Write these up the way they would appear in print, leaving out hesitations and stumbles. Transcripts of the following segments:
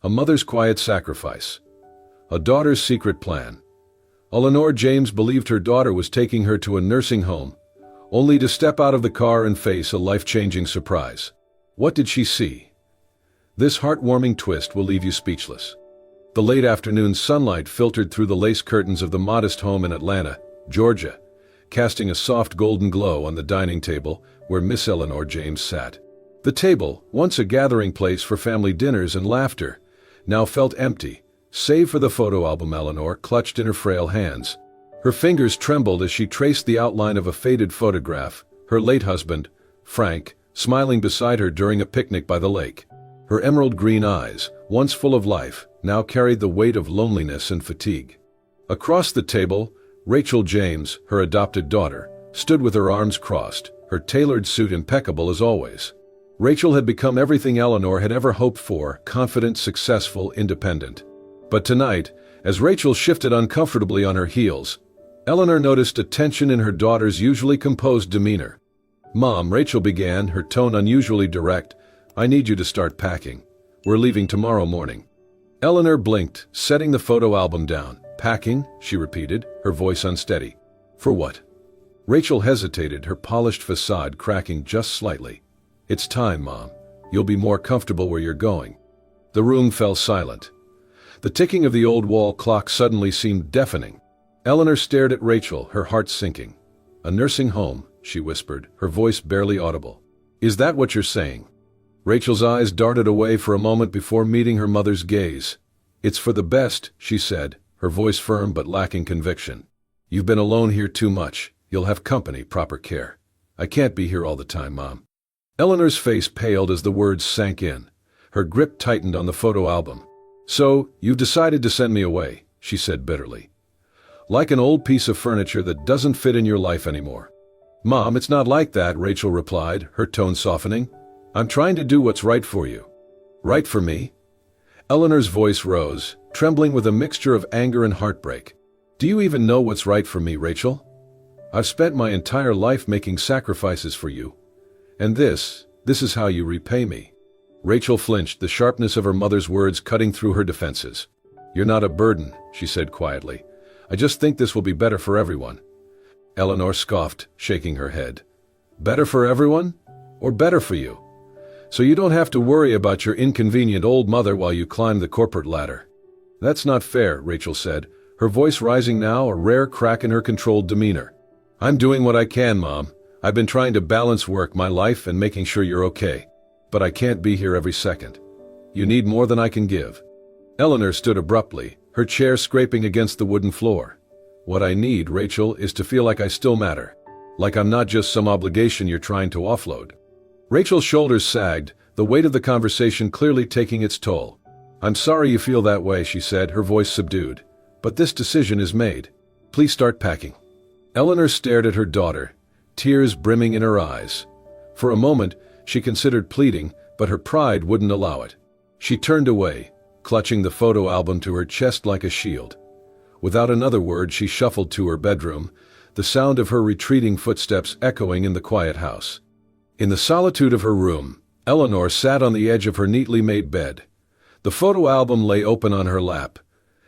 A mother's quiet sacrifice. A daughter's secret plan. Elenor James believed her daughter was taking her to a nursing home, only to step out of the car and face a life-changing surprise. What did she see? This heartwarming twist will leave you speechless. The late afternoon sunlight filtered through the lace curtains of the modest home in Atlanta, Georgia, casting a soft golden glow on the dining table where Miss Elenor James sat. The table, once a gathering place for family dinners and laughter, now felt empty, save for the photo album Elenor clutched in her frail hands. Her fingers trembled as she traced the outline of a faded photograph, her late husband, Frank, smiling beside her during a picnic by the lake. Her emerald green eyes, once full of life, now carried the weight of loneliness and fatigue. Across the table, Rachel James, her adopted daughter, stood with her arms crossed, her tailored suit impeccable as always. Rachel had become everything Elenor had ever hoped for: confident, successful, independent. But tonight, as Rachel shifted uncomfortably on her heels, Elenor noticed a tension in her daughter's usually composed demeanor. "Mom," Rachel began, her tone unusually direct, "I need you to start packing. We're leaving tomorrow morning." Elenor blinked, setting the photo album down. "Packing?" she repeated, her voice unsteady. "For what?" Rachel hesitated, her polished facade cracking just slightly. "It's time, Mom. You'll be more comfortable where you're going." The room fell silent. The ticking of the old wall clock suddenly seemed deafening. Elenor stared at Rachel, her heart sinking. "A nursing home," she whispered, her voice barely audible. "Is that what you're saying?" Rachel's eyes darted away for a moment before meeting her mother's gaze. "It's for the best," she said, her voice firm but lacking conviction. "You've been alone here too much. You'll have company, proper care. I can't be here all the time, Mom." Eleanor's face paled as the words sank in. Her grip tightened on the photo album. "So, you've decided to send me away," she said bitterly. "Like an old piece of furniture that doesn't fit in your life anymore." "Mom, it's not like that," Rachel replied, her tone softening. "I'm trying to do what's right for you." "Right for me?" Eleanor's voice rose, trembling with a mixture of anger and heartbreak. "Do you even know what's right for me, Rachel? I've spent my entire life making sacrifices for you. And this is how you repay me." Rachel flinched, the sharpness of her mother's words cutting through her defenses. "You're not a burden," she said quietly. "I just think this will be better for everyone." Elenor scoffed, shaking her head. "Better for everyone? Or better for you? So you don't have to worry about your inconvenient old mother while you climb the corporate ladder." "That's not fair," Rachel said, her voice rising now, a rare crack in her controlled demeanor. "I'm doing what I can, Mom. I've been trying to balance work, my life, and making sure you're okay. But I can't be here every second. You need more than I can give." Elenor stood abruptly, her chair scraping against the wooden floor. "What I need, Rachel, is to feel like I still matter. Like I'm not just some obligation you're trying to offload." Rachel's shoulders sagged, the weight of the conversation clearly taking its toll. "I'm sorry you feel that way," she said, her voice subdued. "But this decision is made. Please start packing." Elenor stared at her daughter, tears brimming in her eyes. For a moment, she considered pleading, but her pride wouldn't allow it. She turned away, clutching the photo album to her chest like a shield. Without another word, she shuffled to her bedroom, the sound of her retreating footsteps echoing in the quiet house. In the solitude of her room, Elenor sat on the edge of her neatly made bed. The photo album lay open on her lap,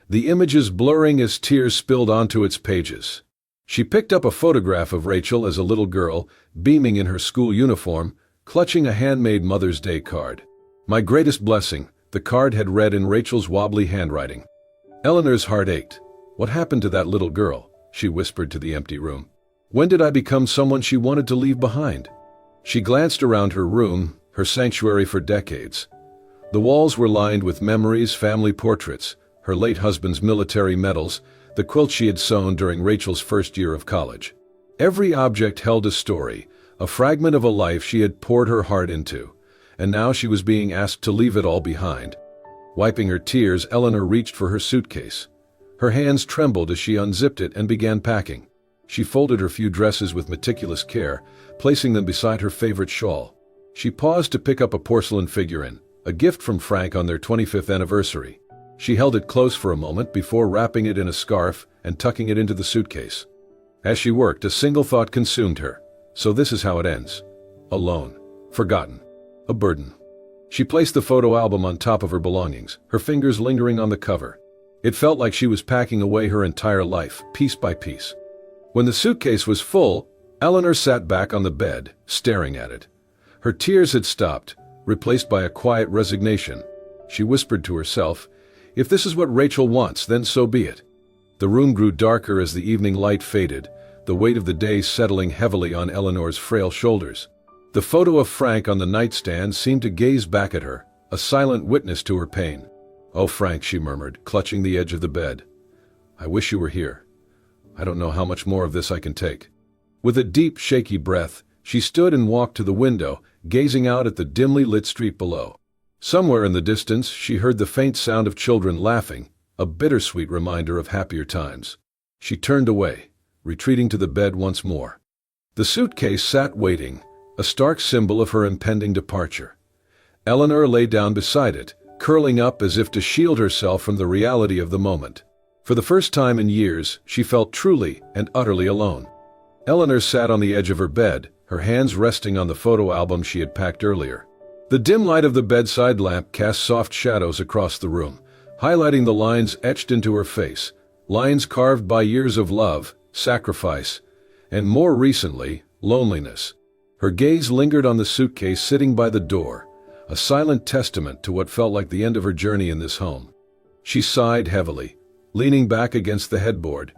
the images blurring as tears spilled onto its pages. She picked up a photograph of Rachel as a little girl, beaming in her school uniform, clutching a handmade Mother's Day card. "My greatest blessing," the card had read in Rachel's wobbly handwriting. Eleanor's heart ached. What happened to that little girl? She whispered to the empty room. When did I become someone she wanted to leave behind? She glanced around her room, her sanctuary for decades. The walls were lined with memories, family portraits, her late husband's military medals, the quilt she had sewn during Rachel's first year of college. Every object held a story, a fragment of a life she had poured her heart into, and now she was being asked to leave it all behind. Wiping her tears, Elenor reached for her suitcase. Her hands trembled as she unzipped it and began packing. She folded her few dresses with meticulous care, placing them beside her favorite shawl. She paused to pick up a porcelain figurine, a gift from Frank on their 25th anniversary. She held it close for a moment before wrapping it in a scarf and tucking it into the suitcase. As she worked, a single thought consumed her. So this is how it ends. Alone. Forgotten. A burden. She placed the photo album on top of her belongings, her fingers lingering on the cover. It felt like she was packing away her entire life, piece by piece. When the suitcase was full, Elenor sat back on the bed, staring at it. Her tears had stopped, replaced by a quiet resignation. She whispered to herself, "If this is what Rachel wants, then so be it." The room grew darker as the evening light faded, the weight of the day settling heavily on Eleanor's frail shoulders. The photo of Frank on the nightstand seemed to gaze back at her, a silent witness to her pain. "Oh, Frank," she murmured, clutching the edge of the bed. "I wish you were here. I don't know how much more of this I can take." With a deep, shaky breath, she stood and walked to the window, gazing out at the dimly lit street below. Somewhere in the distance, she heard the faint sound of children laughing, a bittersweet reminder of happier times. She turned away, retreating to the bed once more. The suitcase sat waiting, a stark symbol of her impending departure. Elenor lay down beside it, curling up as if to shield herself from the reality of the moment. For the first time in years, she felt truly and utterly alone. Elenor sat on the edge of her bed, her hands resting on the photo album she had packed earlier. The dim light of the bedside lamp cast soft shadows across the room, highlighting the lines etched into her face, lines carved by years of love, sacrifice, and more recently, loneliness. Her gaze lingered on the suitcase sitting by the door, a silent testament to what felt like the end of her journey in this home. She sighed heavily, leaning back against the headboard.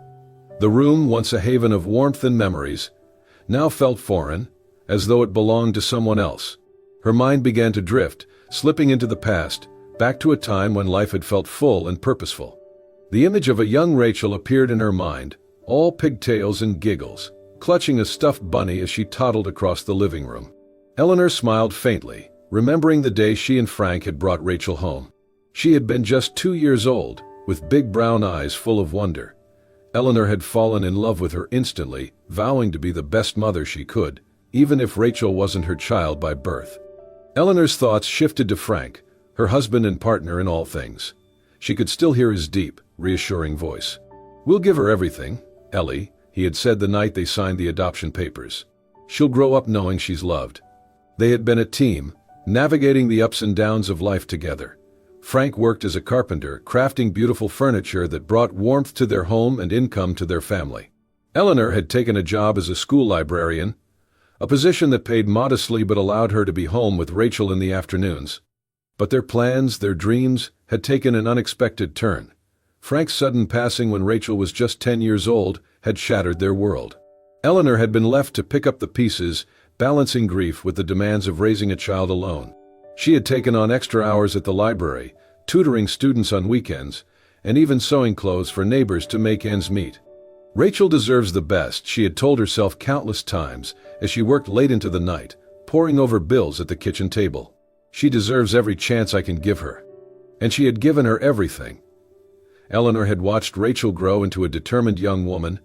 The room, once a haven of warmth and memories, now felt foreign, as though it belonged to someone else. Her mind began to drift, slipping into the past, back to a time when life had felt full and purposeful. The image of a young Rachel appeared in her mind, all pigtails and giggles, clutching a stuffed bunny as she toddled across the living room. Elenor smiled faintly, remembering the day she and Frank had brought Rachel home. She had been just 2 years old, with big brown eyes full of wonder. Elenor had fallen in love with her instantly, vowing to be the best mother she could, even if Rachel wasn't her child by birth. Eleanor's thoughts shifted to Frank, her husband and partner in all things. She could still hear his deep, reassuring voice. "We'll give her everything, Ellie," he had said the night they signed the adoption papers. "She'll grow up knowing she's loved." They had been a team, navigating the ups and downs of life together. Frank worked as a carpenter, crafting beautiful furniture that brought warmth to their home and income to their family. Elenor had taken a job as a school librarian, a position that paid modestly but allowed her to be home with Rachel in the afternoons. But their plans, their dreams, had taken an unexpected turn. Frank's sudden passing when Rachel was just 10 years old had shattered their world. Elenor had been left to pick up the pieces, balancing grief with the demands of raising a child alone. She had taken on extra hours at the library, tutoring students on weekends, and even sewing clothes for neighbors to make ends meet. Rachel deserves the best, she had told herself countless times as she worked late into the night, poring over bills at the kitchen table. She deserves every chance I can give her. And she had given her everything. Elenor had watched Rachel grow into a determined young woman,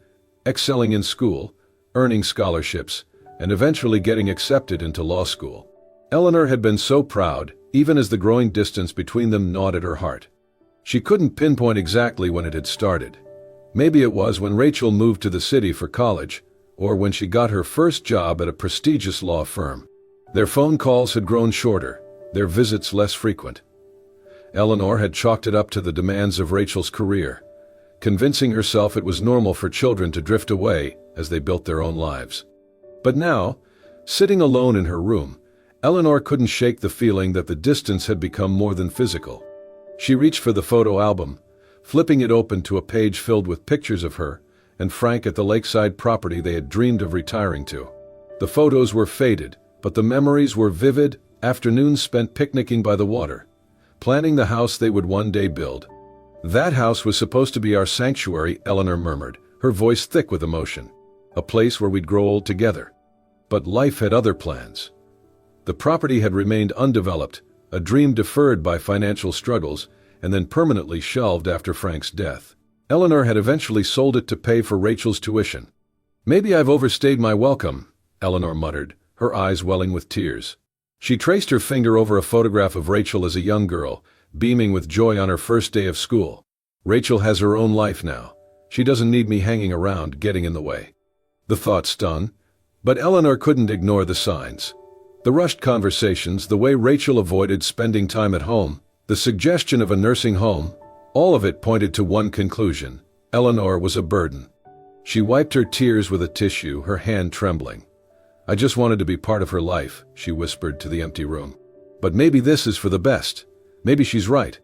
excelling in school, earning scholarships, and eventually getting accepted into law school. Elenor had been so proud, even as the growing distance between them gnawed at her heart. She couldn't pinpoint exactly when it had started. Maybe it was when Rachel moved to the city for college, or when she got her first job at a prestigious law firm. Their phone calls had grown shorter, their visits less frequent. Elenor had chalked it up to the demands of Rachel's career, convincing herself it was normal for children to drift away as they built their own lives. But now, sitting alone in her room, Elenor couldn't shake the feeling that the distance had become more than physical. She reached for the photo album, flipping it open to a page filled with pictures of her and Frank at the lakeside property they had dreamed of retiring to. The photos were faded, but the memories were vivid, afternoons spent picnicking by the water, planning the house they would one day build. "That house was supposed to be our sanctuary," Elenor murmured, her voice thick with emotion. "A place where we'd grow old together." But life had other plans. The property had remained undeveloped, a dream deferred by financial struggles, and then permanently shelved after Frank's death. Elenor had eventually sold it to pay for Rachel's tuition. "Maybe I've overstayed my welcome," Elenor muttered, her eyes welling with tears. She traced her finger over a photograph of Rachel as a young girl, beaming with joy on her first day of school. "Rachel has her own life now. She doesn't need me hanging around, getting in the way." The thought stung, but Elenor couldn't ignore the signs. The rushed conversations, the way Rachel avoided spending time at home, the suggestion of a nursing home, all of it pointed to one conclusion: Elenor was a burden. She wiped her tears with a tissue, her hand trembling. "I just wanted to be part of her life," she whispered to the empty room. "But maybe this is for the best. Maybe she's right."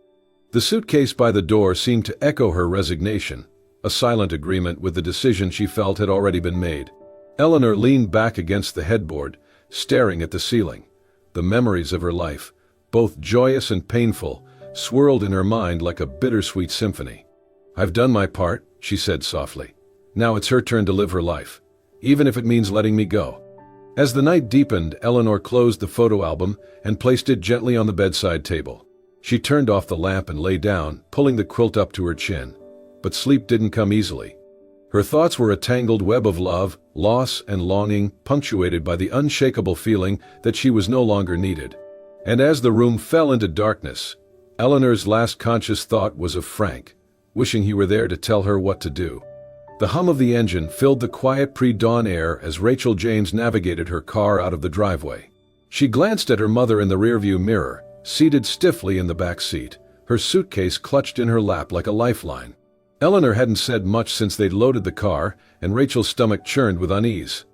The suitcase by the door seemed to echo her resignation, a silent agreement with the decision she felt had already been made. Elenor leaned back against the headboard, staring at the ceiling. The memories of her life, both joyous and painful, swirled in her mind like a bittersweet symphony. "I've done my part," she said softly. "Now it's her turn to live her life, even if it means letting me go." As the night deepened, Elenor closed the photo album and placed it gently on the bedside table. She turned off the lamp and lay down, pulling the quilt up to her chin. But sleep didn't come easily. Her thoughts were a tangled web of love, loss, and longing, punctuated by the unshakable feeling that she was no longer needed. And as the room fell into darkness, Eleanor's last conscious thought was of Frank, wishing he were there to tell her what to do. The hum of the engine filled the quiet pre-dawn air as Rachel James navigated her car out of the driveway. She glanced at her mother in the rearview mirror, seated stiffly in the back seat, her suitcase clutched in her lap like a lifeline. Elenor hadn't said much since they'd loaded the car, and Rachel's stomach churned with unease.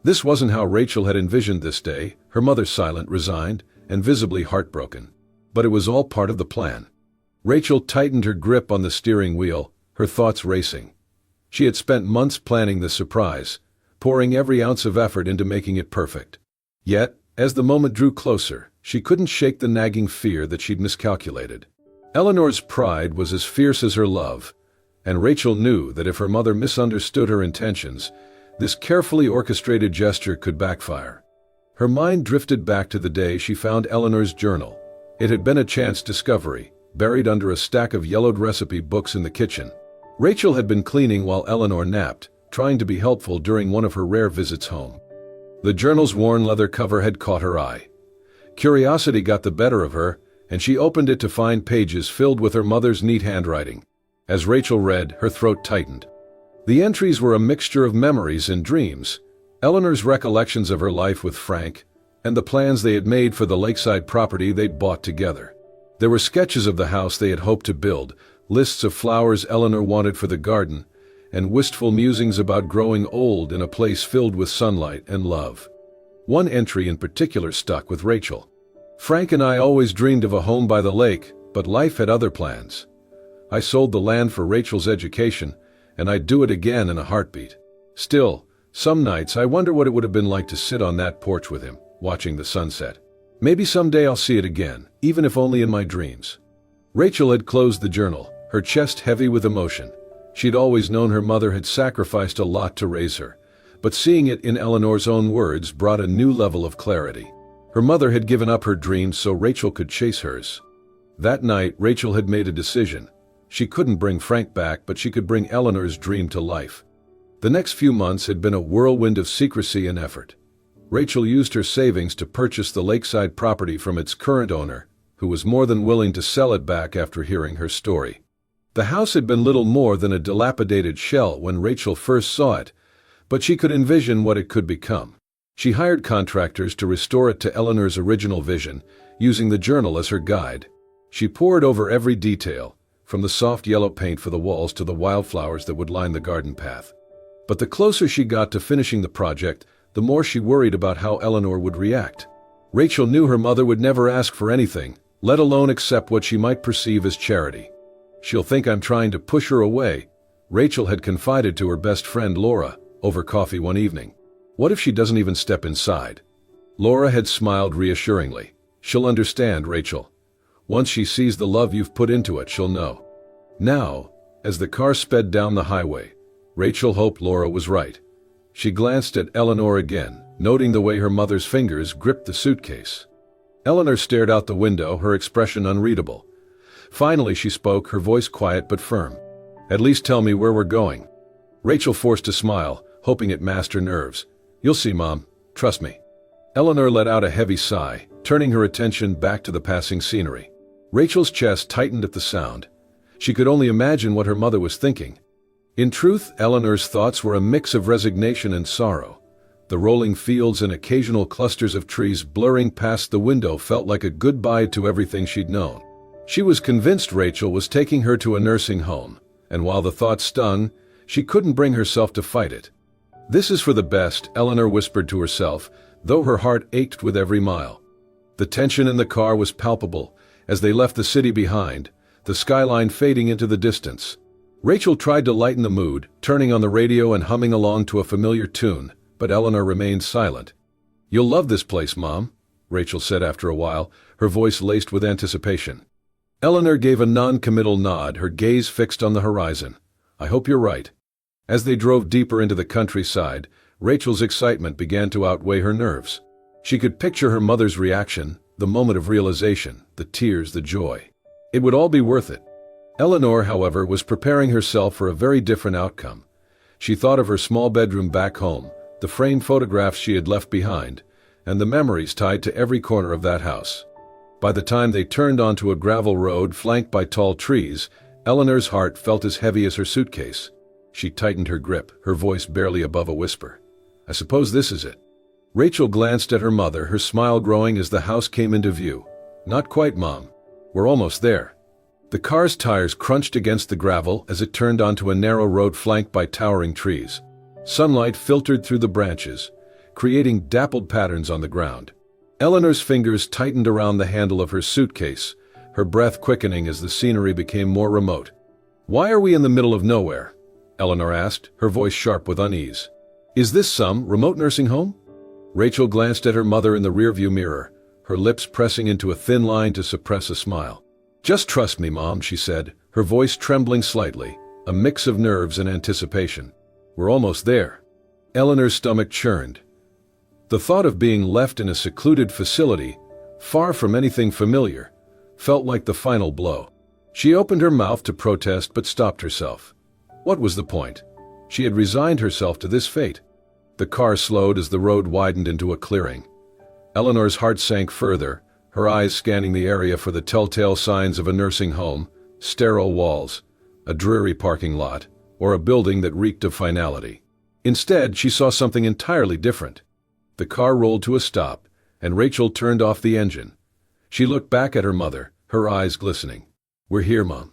This wasn't how Rachel had envisioned this day, her mother silent, resigned, and visibly heartbroken. But it was all part of the plan. Rachel tightened her grip on the steering wheel, her thoughts racing. She had spent months planning this surprise, pouring every ounce of effort into making it perfect. Yet, as the moment drew closer, she couldn't shake the nagging fear that she'd miscalculated. Eleanor's pride was as fierce as her love, and Rachel knew that if her mother misunderstood her intentions, this carefully orchestrated gesture could backfire. Her mind drifted back to the day she found Eleanor's journal. It had been a chance discovery, buried under a stack of yellowed recipe books in the kitchen. Rachel had been cleaning while Elenor napped, trying to be helpful during one of her rare visits home. The journal's worn leather cover had caught her eye. Curiosity got the better of her, and she opened it to find pages filled with her mother's neat handwriting. As Rachel read, her throat tightened. The entries were a mixture of memories and dreams, Eleanor's recollections of her life with Frank, and the plans they had made for the lakeside property they'd bought together. There were sketches of the house they had hoped to build, lists of flowers Elenor wanted for the garden, and wistful musings about growing old in a place filled with sunlight and love. One entry in particular stuck with Rachel. "Frank and I always dreamed of a home by the lake, but life had other plans. I sold the land for Rachel's education, and I'd do it again in a heartbeat. Still, some nights I wonder what it would have been like to sit on that porch with him, watching the sunset. Maybe someday I'll see it again, even if only in my dreams." Rachel had closed the journal, her chest heavy with emotion. She'd always known her mother had sacrificed a lot to raise her, but seeing it in Eleanor's own words brought a new level of clarity. Her mother had given up her dreams so Rachel could chase hers. That night, Rachel had made a decision. She couldn't bring Frank back, but she could bring Eleanor's dream to life. The next few months had been a whirlwind of secrecy and effort. Rachel used her savings to purchase the lakeside property from its current owner, who was more than willing to sell it back after hearing her story. The house had been little more than a dilapidated shell when Rachel first saw it, but she could envision what it could become. She hired contractors to restore it to Eleanor's original vision, using the journal as her guide. She pored over every detail, from the soft yellow paint for the walls to the wildflowers that would line the garden path. But the closer she got to finishing the project, the more she worried about how Elenor would react. Rachel knew her mother would never ask for anything, let alone accept what she might perceive as charity. "She'll think I'm trying to push her away," Rachel had confided to her best friend Laura, over coffee one evening. "What if she doesn't even step inside?" Laura had smiled reassuringly. "She'll understand, Rachel. Once she sees the love you've put into it, she'll know." Now, as the car sped down the highway, Rachel hoped Laura was right. She glanced at Elenor again, noting the way her mother's fingers gripped the suitcase. Elenor stared out the window, her expression unreadable. Finally she spoke, her voice quiet but firm. "At least tell me where we're going." Rachel forced a smile, hoping it masked her nerves. "You'll see, Mom. Trust me." Elenor let out a heavy sigh, turning her attention back to the passing scenery. Rachel's chest tightened at the sound. She could only imagine what her mother was thinking. In truth, Eleanor's thoughts were a mix of resignation and sorrow. The rolling fields and occasional clusters of trees blurring past the window felt like a goodbye to everything she'd known. She was convinced Rachel was taking her to a nursing home, and while the thought stung, she couldn't bring herself to fight it. "This is for the best," Elenor whispered to herself, though her heart ached with every mile. The tension in the car was palpable as they left the city behind, the skyline fading into the distance. Rachel tried to lighten the mood, turning on the radio and humming along to a familiar tune, but Elenor remained silent. "You'll love this place, Mom," Rachel said after a while, her voice laced with anticipation. Elenor gave a non-committal nod, her gaze fixed on the horizon. "I hope you're right." As they drove deeper into the countryside, Rachel's excitement began to outweigh her nerves. She could picture her mother's reaction, the moment of realization, the tears, the joy. It would all be worth it. Elenor, however, was preparing herself for a very different outcome. She thought of her small bedroom back home, the framed photographs she had left behind, and the memories tied to every corner of that house. By the time they turned onto a gravel road flanked by tall trees, Eleanor's heart felt as heavy as her suitcase. She tightened her grip, her voice barely above a whisper. "I suppose this is it." Rachel glanced at her mother, her smile growing as the house came into view. "Not quite, Mom. We're almost there." The car's tires crunched against the gravel as it turned onto a narrow road flanked by towering trees. Sunlight filtered through the branches, creating dappled patterns on the ground. Eleanor's fingers tightened around the handle of her suitcase, her breath quickening as the scenery became more remote. "Why are we in the middle of nowhere?" Elenor asked, her voice sharp with unease. "Is this some remote nursing home?" Rachel glanced at her mother in the rearview mirror, her lips pressing into a thin line to suppress a smile. "Just trust me, Mom," she said, her voice trembling slightly, a mix of nerves and anticipation. "We're almost there." Eleanor's stomach churned. The thought of being left in a secluded facility, far from anything familiar, felt like the final blow. She opened her mouth to protest but stopped herself. What was the point? She had resigned herself to this fate. The car slowed as the road widened into a clearing. Eleanor's heart sank further, her eyes scanning the area for the telltale signs of a nursing home, sterile walls, a dreary parking lot, or a building that reeked of finality. Instead, she saw something entirely different. The car rolled to a stop, and Rachel turned off the engine. She looked back at her mother, her eyes glistening. "We're here, Mom."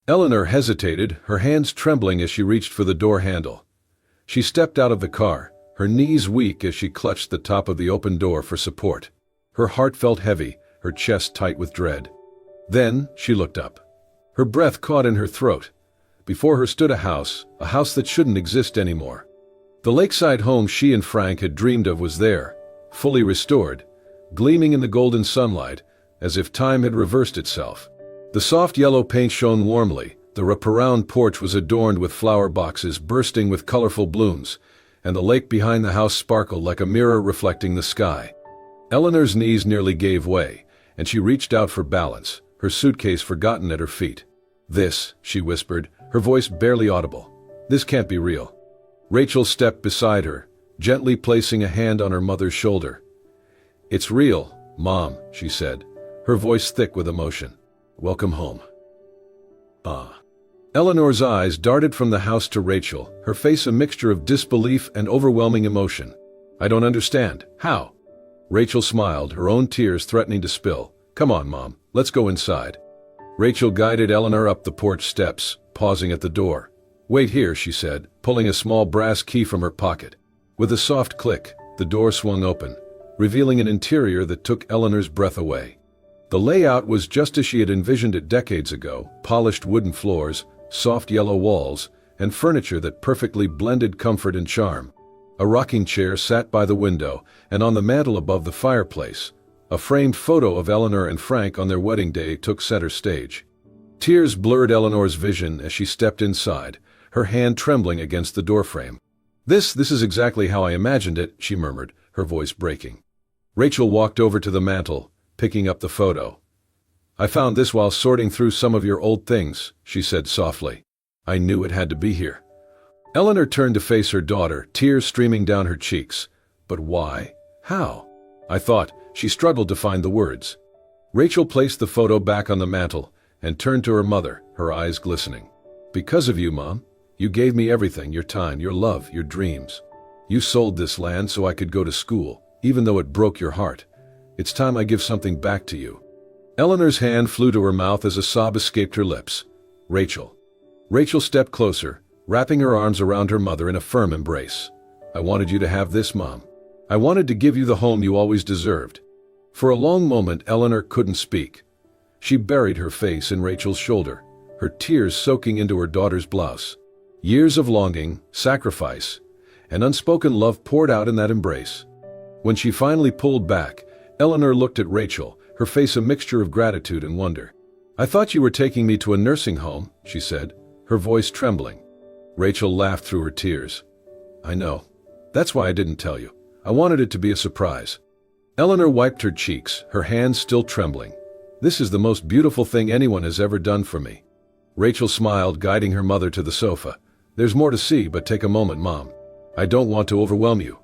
Elenor hesitated, her hands trembling as she reached for the door handle. She stepped out of the car, her knees weak as she clutched the top of the open door for support. Her heart felt heavy, her chest tight with dread. Then she looked up. Her breath caught in her throat. Before her stood a house that shouldn't exist anymore. The lakeside home she and Frank had dreamed of was there, fully restored, gleaming in the golden sunlight, as if time had reversed itself. The soft yellow paint shone warmly, the wraparound porch was adorned with flower boxes bursting with colorful blooms, and the lake behind the house sparkled like a mirror reflecting the sky. Eleanor's knees nearly gave way, and she reached out for balance, her suitcase forgotten at her feet. "This," she whispered, her voice barely audible. "This can't be real." Rachel stepped beside her, gently placing a hand on her mother's shoulder. "It's real, Mom," she said, her voice thick with emotion. "Welcome home." "Ah." Eleanor's eyes darted from the house to Rachel, her face a mixture of disbelief and overwhelming emotion. "I don't understand. How?" Rachel smiled, her own tears threatening to spill. "Come on, Mom, let's go inside." Rachel guided Elenor up the porch steps, pausing at the door. "Wait here," she said, pulling a small brass key from her pocket. With a soft click, the door swung open, revealing an interior that took Eleanor's breath away. The layout was just as she had envisioned it decades ago, polished wooden floors, soft yellow walls, and furniture that perfectly blended comfort and charm. A rocking chair sat by the window, and on the mantel above the fireplace, a framed photo of Elenor and Frank on their wedding day took center stage. Tears blurred Eleanor's vision as she stepped inside, her hand trembling against the doorframe. This is exactly how I imagined it," she murmured, her voice breaking. Rachel walked over to the mantel, picking up the photo. "I found this while sorting through some of your old things," she said softly. "I knew it had to be here." Elenor turned to face her daughter, tears streaming down her cheeks. "But why? How?" "I thought," she struggled to find the words. Rachel placed the photo back on the mantel and turned to her mother, her eyes glistening. "Because of you, Mom. You gave me everything, your time, your love, your dreams." You sold this land so I could go to school, even though it broke your heart. It's time I give something back to you." Eleanor's hand flew to her mouth as a sob escaped her lips. "Rachel." Rachel stepped closer, wrapping her arms around her mother in a firm embrace. "I wanted you to have this, Mom. I wanted to give you the home you always deserved." For a long moment, Elenor couldn't speak. She buried her face in Rachel's shoulder, her tears soaking into her daughter's blouse. Years of longing, sacrifice, and unspoken love poured out in that embrace. When she finally pulled back, Elenor looked at Rachel, her face a mixture of gratitude and wonder. "I thought you were taking me to a nursing home," she said, her voice trembling. Rachel laughed through her tears. "I know. That's why I didn't tell you. I wanted it to be a surprise." Elenor wiped her cheeks, her hands still trembling. "This is the most beautiful thing anyone has ever done for me." Rachel smiled, guiding her mother to the sofa. "There's more to see, but take a moment, Mom. I don't want to overwhelm you."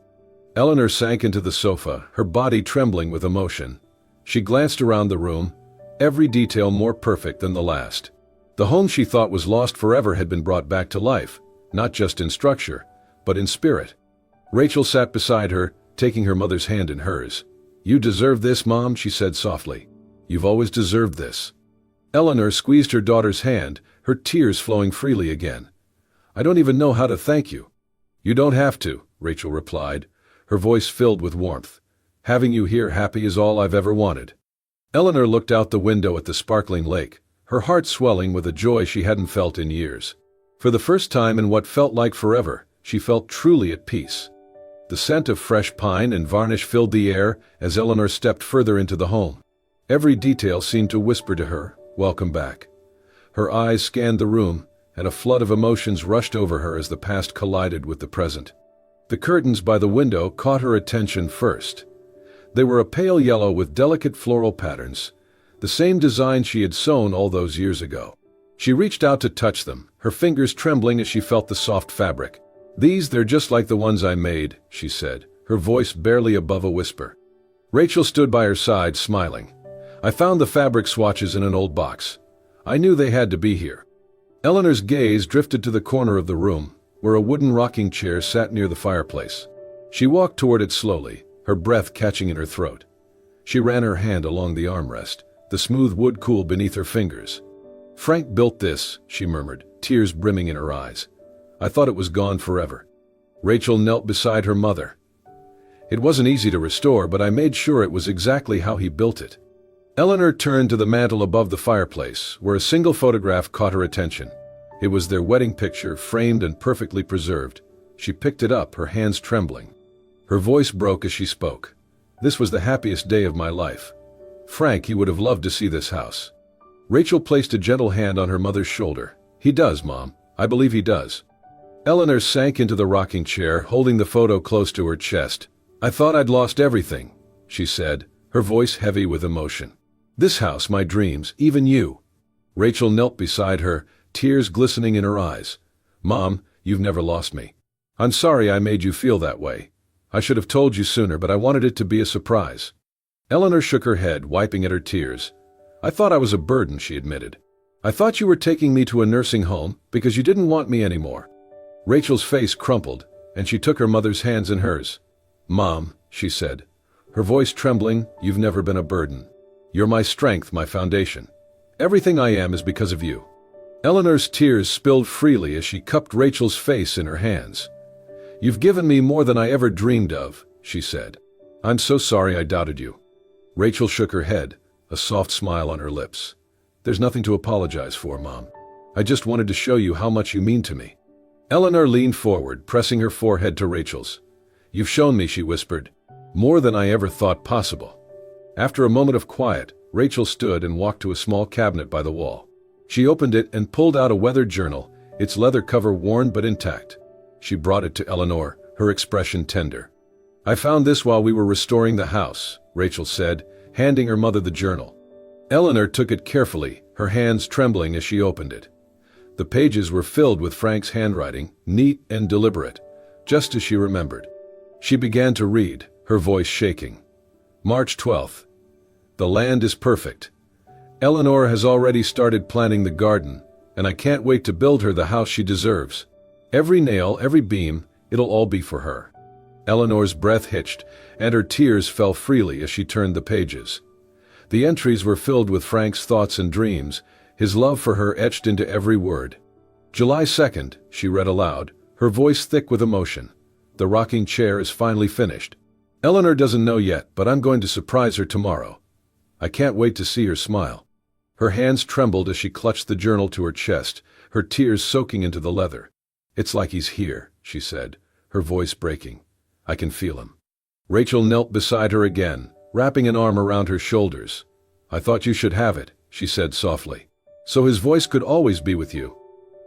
Elenor sank into the sofa, her body trembling with emotion. She glanced around the room, every detail more perfect than the last. The home she thought was lost forever had been brought back to life, not just in structure, but in spirit. Rachel sat beside her, taking her mother's hand in hers. "You deserve this, Mom," she said softly. "You've always deserved this." Elenor squeezed her daughter's hand, her tears flowing freely again. "I don't even know how to thank you." "You don't have to," Rachel replied, her voice filled with warmth. "Having you here happy is all I've ever wanted." Elenor looked out the window at the sparkling lake, her heart swelling with a joy she hadn't felt in years. For the first time in what felt like forever, she felt truly at peace. The scent of fresh pine and varnish filled the air as Elenor stepped further into the home. Every detail seemed to whisper to her, "Welcome back." Her eyes scanned the room, and a flood of emotions rushed over her as the past collided with the present. The curtains by the window caught her attention first. They were a pale yellow with delicate floral patterns, the same design she had sewn all those years ago. She reached out to touch them, her fingers trembling as she felt the soft fabric. They're just like the ones I made," she said, her voice barely above a whisper. Rachel stood by her side, smiling. "I found the fabric swatches in an old box. I knew they had to be here." Eleanor's gaze drifted to the corner of the room, where a wooden rocking chair sat near the fireplace. She walked toward it slowly, her breath catching in her throat. She ran her hand along the armrest, the smooth wood cool beneath her fingers. "Frank built this," she murmured, tears brimming in her eyes. "I thought it was gone forever." Rachel knelt beside her mother. "It wasn't easy to restore, but I made sure it was exactly how he built it." Elenor turned to the mantel above the fireplace, where a single photograph caught her attention. It was their wedding picture, framed and perfectly preserved. She picked it up, her hands trembling. Her voice broke as she spoke. "This was the happiest day of my life. Frank, he would have loved to see this house." Rachel placed a gentle hand on her mother's shoulder. "He does, Mom. I believe he does." Elenor sank into the rocking chair, holding the photo close to her chest. "I thought I'd lost everything," she said, her voice heavy with emotion. "This house, my dreams, even you." Rachel knelt beside her, tears glistening in her eyes. "Mom, you've never lost me. I'm sorry I made you feel that way. I should have told you sooner, but I wanted it to be a surprise." Elenor shook her head, wiping at her tears. "I thought I was a burden," she admitted. "I thought you were taking me to a nursing home because you didn't want me anymore." Rachel's face crumpled, and she took her mother's hands in hers. "Mom," she said, her voice trembling, "you've never been a burden. You're my strength, my foundation. Everything I am is because of you." Eleanor's tears spilled freely as she cupped Rachel's face in her hands. "You've given me more than I ever dreamed of," she said. "I'm so sorry I doubted you." Rachel shook her head, a soft smile on her lips. "There's nothing to apologize for, Mom. I just wanted to show you how much you mean to me." Elenor leaned forward, pressing her forehead to Rachel's. "You've shown me," she whispered, "more than I ever thought possible." After a moment of quiet, Rachel stood and walked to a small cabinet by the wall. She opened it and pulled out a weathered journal, its leather cover worn but intact. She brought it to Elenor, her expression tender. "I found this while we were restoring the house," Rachel said, handing her mother the journal. Elenor took it carefully, her hands trembling as she opened it. The pages were filled with Frank's handwriting, neat and deliberate, just as she remembered. She began to read, her voice shaking. March 12th. "The land is perfect. Elenor has already started planting the garden, and I can't wait to build her the house she deserves. Every nail, every beam, it'll all be for her. Eleanor's breath hitched, and her tears fell freely as she turned the pages. The entries were filled with Frank's thoughts and dreams, his love for her etched into every word. July 2nd, she read aloud, her voice thick with emotion. The rocking chair is finally finished. Elenor doesn't know yet, but I'm going to surprise her tomorrow. I can't wait to see her smile. Her hands trembled as she clutched the journal to her chest, her tears soaking into the leather. It's like he's here, she said, her voice breaking. I can feel him. Rachel knelt beside her again, wrapping an arm around her shoulders. I thought you should have it, she said softly. So his voice could always be with you.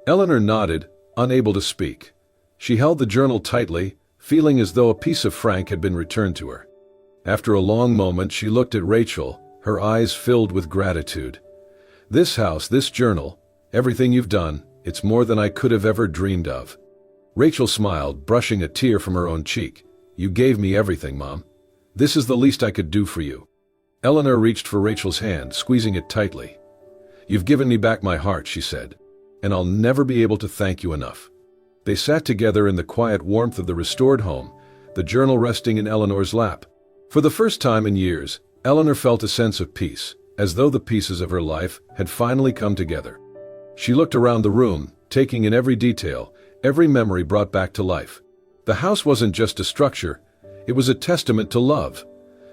Elenor nodded, unable to speak. She held the journal tightly, feeling as though a piece of Frank had been returned to her. After a long moment, she looked at Rachel, her eyes filled with gratitude. This house, this journal, everything you've done, it's more than I could have ever dreamed of. Rachel smiled, brushing a tear from her own cheek. You gave me everything, Mom. This is the least I could do for you. Elenor reached for Rachel's hand, squeezing it tightly. You've given me back my heart, she said, and I'll never be able to thank you enough. They sat together in the quiet warmth of the restored home, the journal resting in Eleanor's lap. For the first time in years, Elenor felt a sense of peace, as though the pieces of her life had finally come together. She looked around the room, taking in every detail, every memory brought back to life. The house wasn't just a structure, it was a testament to love,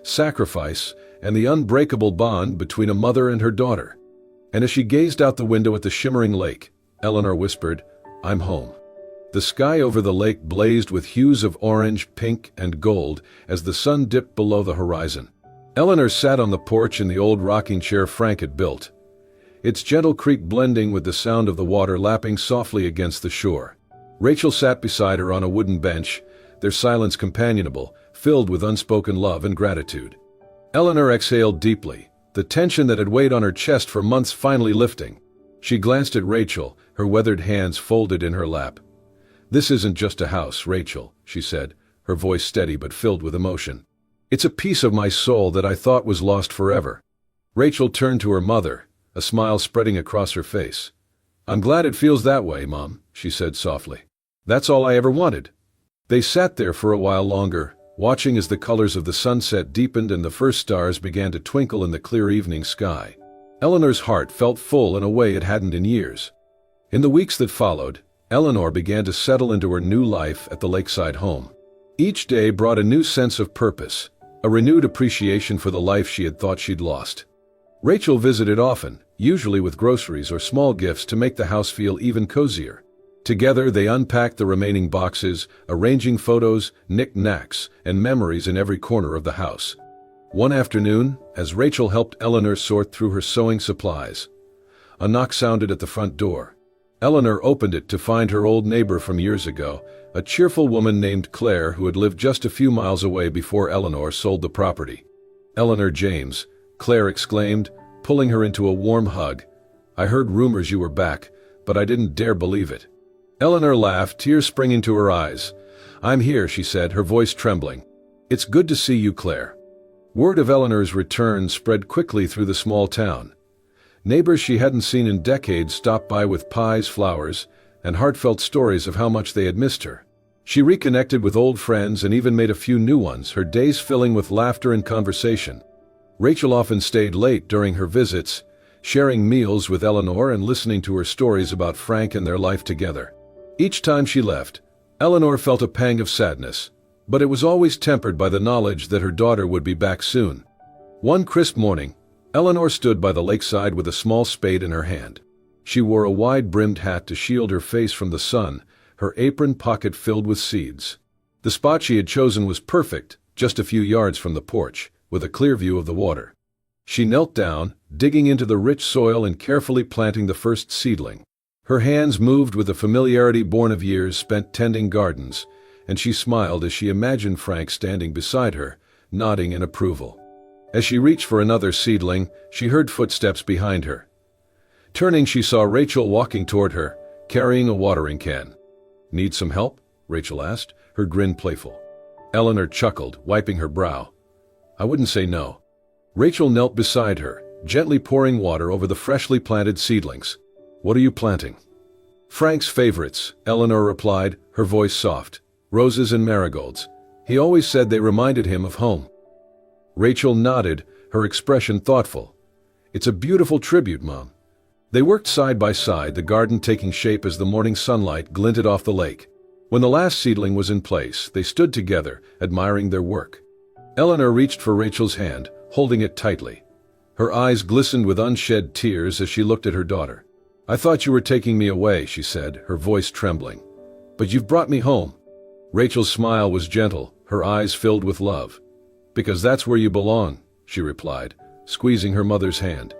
sacrifice, and the unbreakable bond between a mother and her daughter. And as she gazed out the window at the shimmering lake, Elenor whispered, I'm home. The sky over the lake blazed with hues of orange, pink, and gold as the sun dipped below the horizon. Elenor sat on the porch in the old rocking chair Frank had built, its gentle creak blending with the sound of the water lapping softly against the shore. Rachel sat beside her on a wooden bench, their silence companionable, filled with unspoken love and gratitude. Elenor exhaled deeply, the tension that had weighed on her chest for months finally lifting. She glanced at Rachel, her weathered hands folded in her lap. This isn't just a house, Rachel, she said, her voice steady but filled with emotion. It's a piece of my soul that I thought was lost forever. Rachel turned to her mother, a smile spreading across her face. I'm glad it feels that way, Mom, she said softly. That's all I ever wanted. They sat there for a while longer, watching as the colors of the sunset deepened and the first stars began to twinkle in the clear evening sky. Eleanor's heart felt full in a way it hadn't in years. In the weeks that followed, Elenor began to settle into her new life at the lakeside home. Each day brought a new sense of purpose, a renewed appreciation for the life she had thought she'd lost. Rachel visited often, usually with groceries or small gifts to make the house feel even cozier. Together they unpacked the remaining boxes, arranging photos, knick-knacks, and memories in every corner of the house. One afternoon, as Rachel helped Elenor sort through her sewing supplies, a knock sounded at the front door. Elenor opened it to find her old neighbor from years ago, a cheerful woman named Claire who had lived just a few miles away before Elenor sold the property. Elenor James, Claire exclaimed, pulling her into a warm hug. I heard rumors you were back, but I didn't dare believe it. Elenor laughed, tears springing to her eyes. I'm here, she said, her voice trembling. It's good to see you, Claire. Word of Eleanor's return spread quickly through the small town. Neighbors she hadn't seen in decades stopped by with pies, flowers, and heartfelt stories of how much they had missed her. She reconnected with old friends and even made a few new ones, her days filling with laughter and conversation. Rachel often stayed late during her visits, sharing meals with Elenor and listening to her stories about Frank and their life together. Each time she left, Elenor felt a pang of sadness, but it was always tempered by the knowledge that her daughter would be back soon. One crisp morning, Elenor stood by the lakeside with a small spade in her hand. She wore a wide-brimmed hat to shield her face from the sun, her apron pocket filled with seeds. The spot she had chosen was perfect, just a few yards from the porch, with a clear view of the water. She knelt down, digging into the rich soil and carefully planting the first seedling. Her hands moved with a familiarity born of years spent tending gardens, and she smiled as she imagined Frank standing beside her, nodding in approval. As she reached for another seedling, she heard footsteps behind her. Turning, she saw Rachel walking toward her, carrying a watering can. Need some help? Rachel asked, her grin playful. Elenor chuckled, wiping her brow. I wouldn't say no. Rachel knelt beside her, gently pouring water over the freshly planted seedlings. What are you planting? Frank's favorites, Elenor replied, her voice soft. Roses and marigolds. He always said they reminded him of home. Rachel nodded, her expression thoughtful. It's a beautiful tribute, Mom. They worked side by side, the garden taking shape as the morning sunlight glinted off the lake. When the last seedling was in place, they stood together, admiring their work. Elenor reached for Rachel's hand, holding it tightly. Her eyes glistened with unshed tears as she looked at her daughter. I thought you were taking me away, she said, her voice trembling. But you've brought me home. Rachel's smile was gentle, her eyes filled with love. Because that's where you belong, she replied, squeezing her mother's hand.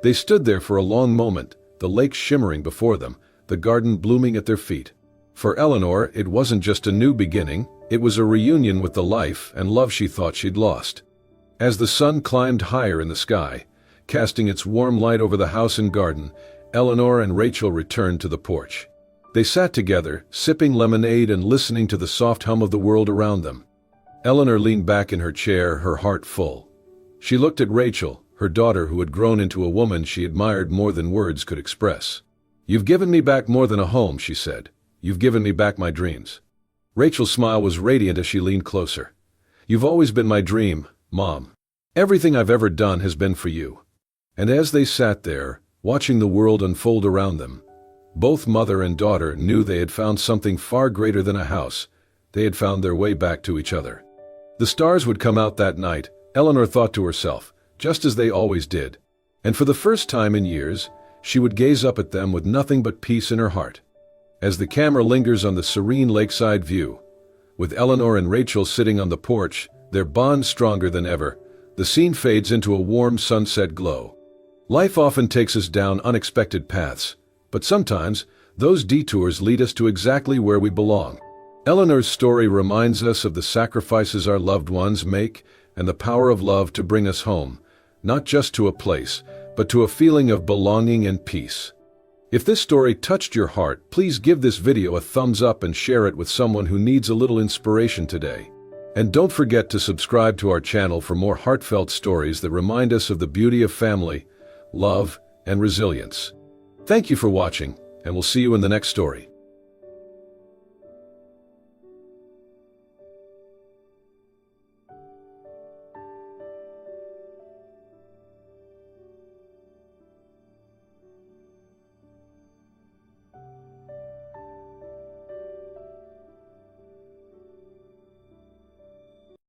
They stood there for a long moment, the lake shimmering before them, the garden blooming at their feet. For Elenor, it wasn't just a new beginning, it was a reunion with the life and love she thought she'd lost. As the sun climbed higher in the sky, casting its warm light over the house and garden, Elenor and Rachel returned to the porch. They sat together, sipping lemonade and listening to the soft hum of the world around them. Elenor leaned back in her chair, her heart full. She looked at Rachel, her daughter who had grown into a woman she admired more than words could express. You've given me back more than a home, she said. You've given me back my dreams. Rachel's smile was radiant as she leaned closer. You've always been my dream, Mom. Everything I've ever done has been for you. And as they sat there, watching the world unfold around them, both mother and daughter knew they had found something far greater than a house. They had found their way back to each other. The stars would come out that night, Elenor thought to herself, just as they always did. And for the first time in years, she would gaze up at them with nothing but peace in her heart. As the camera lingers on the serene lakeside view, with Elenor and Rachel sitting on the porch, their bond stronger than ever, the scene fades into a warm sunset glow. Life often takes us down unexpected paths, but sometimes those detours lead us to exactly where we belong. Eleanor's story reminds us of the sacrifices our loved ones make and the power of love to bring us home, not just to a place, but to a feeling of belonging and peace. If this story touched your heart, please give this video a thumbs up and share it with someone who needs a little inspiration today. And don't forget to subscribe to our channel for more heartfelt stories that remind us of the beauty of family, love, and resilience. Thank you for watching, and we'll see you in the next story.